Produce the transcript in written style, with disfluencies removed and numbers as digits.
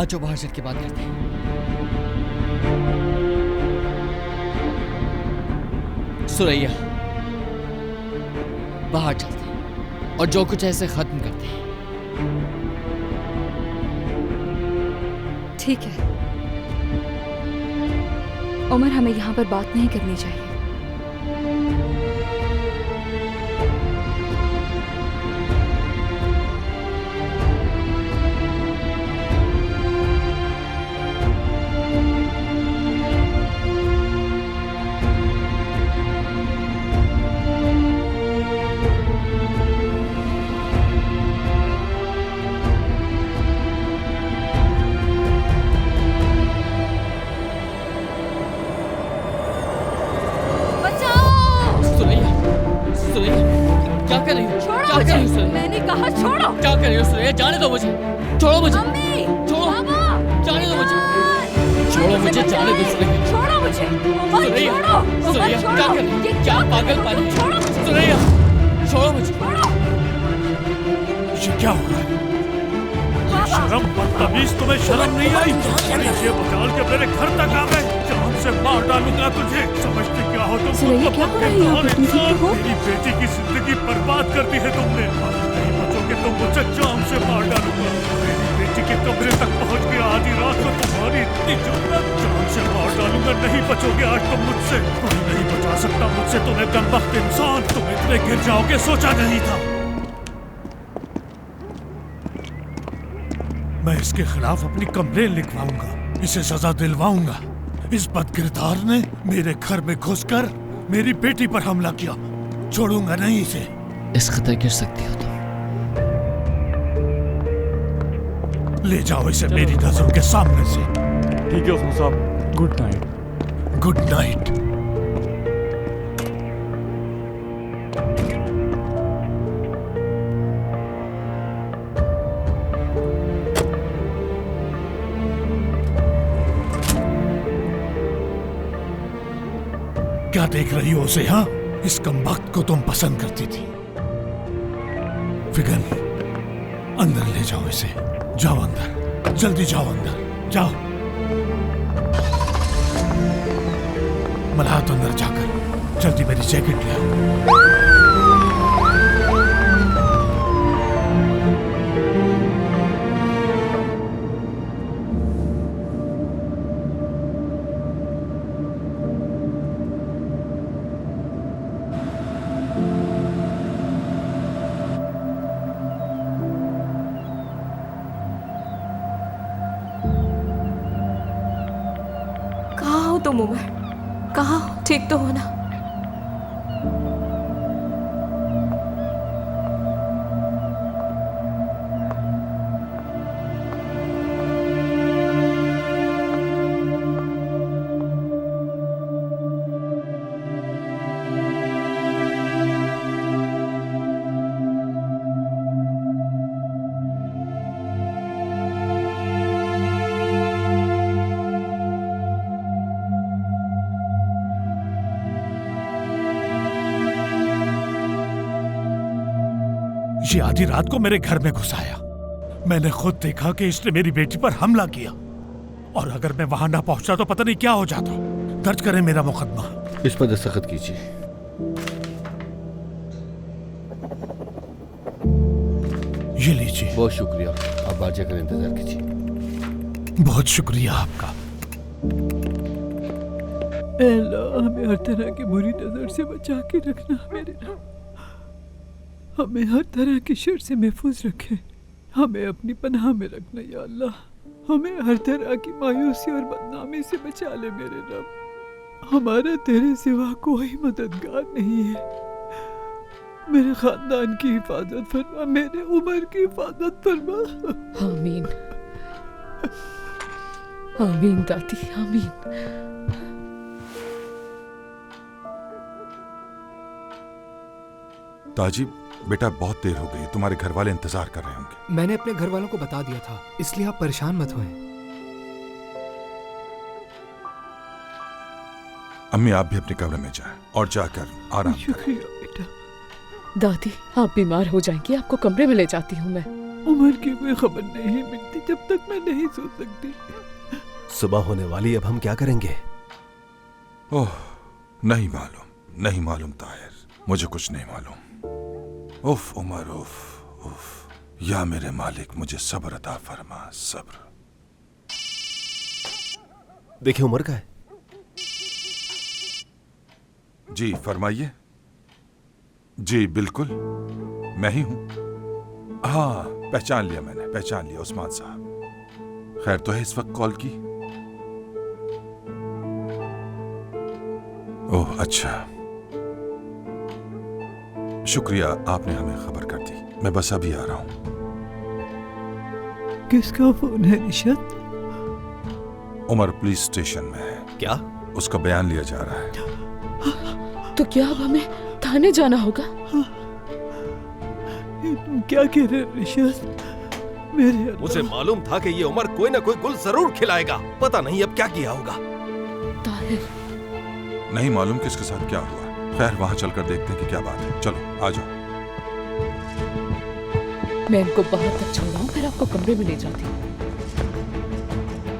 आज बाहर चल के बात करते हैं। सुरैया, बाहर चलते हैं और जो कुछ ऐसे खत्म करते हैं। ठीक है उमर, हमें यहाँ पर बात नहीं करनी चाहिए। मैंने कहा छोड़ो। क्या कर रही हो सुरैया? जाने दो मुझे, छोड़ो मुझे। मम्मी, छोड़ो, बाबा, जाने दो मुझे, छोड़ो मुझे, जाने दो सुरैया। छोड़ो मुझे, सुरैया, सुरैया क्या कर रही हो? क्या पागलपन है? छोड़ो सुरैया, छोड़ो मुझे। ये क्या हो रहा है? शर्म, बदतमीज, तुम्हें शर्म नहीं आई? ये बचाल के मेरे घर तक आ गए। जान से मार डालूंगा तुझे। समझते क्या हो तुम? सुरैया क्या हो रहा है यहाँ पे? तुम ठीक हो? मेरी बेटी की जिंदगी बर्बाद कर दी है तुमने। नहीं बचोगे तो मुझे जान से मार डालूंगा। मेरी बेटी के कमरे तक पहुँच गया आधी रात को। तुम्हारी इतनी जुर्रत, जान से मार डालूंगा। नहीं बचोगे आज तुम मुझसे। कोई नहीं बचा सकता मुझसे तुम्हें, कमबख्त इंसान। तुम इतने गिर जाओगे सोचा नहीं था। मैं इसके खिलाफ अपनी कंप्लेन लिखवाऊंगा, इसे सजा दिलवाऊंगा। इस बदकिरदार ने मेरे घर में घुसकर मेरी बेटी पर हमला किया। छोड़ूंगा नहीं इसे। इस खतरे गिर सकती हो तुम। ले जाओ इसे मेरी नजरों के सामने से। ठीक है उस्मान साहब, गुड नाइट। Good night. क्या देख रही हो उसे? हाँ, इस कमबख्त को तुम पसंद करती थी। फिगन, अंदर ले जाओ इसे। जाओ अंदर, जल्दी जाओ अंदर, जाओ। मलाहत अंदर जाकर जल्दी मेरी जैकेट ले आओ। तुम उमर, कहाँ हो? ठीक तो हो ना? ये आधी रात को मेरे घर में घुस आया। मैंने खुद देखा कि इसने मेरी बेटी पर हमला किया, और अगर मैं वहां ना पहुंचता तो पता नहीं क्या हो जाता। दर्ज करें मेरा मुकदमा। इस पर दस्तखत कीजिए। ये लीजिए। बहुत शुक्रिया, आप बाहर जाकर इंतजार कीजिए। बहुत शुक्रिया आपका। अल्लाह, हमें हर तरह की बुरी नजर से बचा के रखना। मेरे हमें हर तरह की शर से महफूज रखे। हमें अपनी पनाह में रखना या अल्लाह। हमें हर तरह की मायूसी और बदनामी से बचा ले मेरे रब। हमारा तेरे सिवा कोई मददगार नहीं है। मेरे खानदान की हिफाजत फरमा, मेरे उमर की हिफाजत फरमा। आमीन आमीन दादी, आमीन। ताजी, बेटा बहुत देर हो गई, तुम्हारे घर वाले इंतजार कर रहे होंगे। मैंने अपने घर वालों को बता दिया था, इसलिए आप परेशान मत होएं। अम्मी, आप भी अपने कमरे में जाएं और जाकर आराम करें। शुक्रिया बेटा। दादी, आप बीमार हो जाएंगी, आपको कमरे में ले जाती हूँ मैं। उमर की कोई खबर नहीं मिलती जब तक मैं नहीं सो सकती। सुबह होने वाली, अब हम क्या करेंगे? ओह, नहीं मालूम ताहिर, मुझे कुछ नहीं मालूम। उफ उमर, उफ। या मेरे मालिक, मुझे सब्र अता फरमा, सब्र। देखिए, उमर का है। जी फरमाइए। जी बिल्कुल, मैं ही हूं। हाँ, पहचान लिया मैंने, पहचान लिया, उस्मान साहब। खैर तो है इस वक्त कॉल की? ओह अच्छा, शुक्रिया, आपने हमें खबर कर दी। मैं बस अभी आ रहा हूं। किसका फोन है निशात? उमर पुलिस स्टेशन में है। क्या? उसका बयान लिया जा रहा है। तो क्या अब हमें थाने जाना होगा? ये तुम क्या कह रहे हो निशात? मेरे अल्लाह। मुझे मालूम था कि ये उमर कोई ना कोई गुल जरूर खिलाएगा। पता नहीं अब क्या किया होगा। ताहिर, नहीं मालूम किसके साथ क्या हुआ। खैर वहां चलकर देखते हैं कि क्या बात है। चलो आ जाओ। मैं इनको बाहर तक छोड़ रहा हूँ, फिर आपको कमरे में ले जाती हूँ।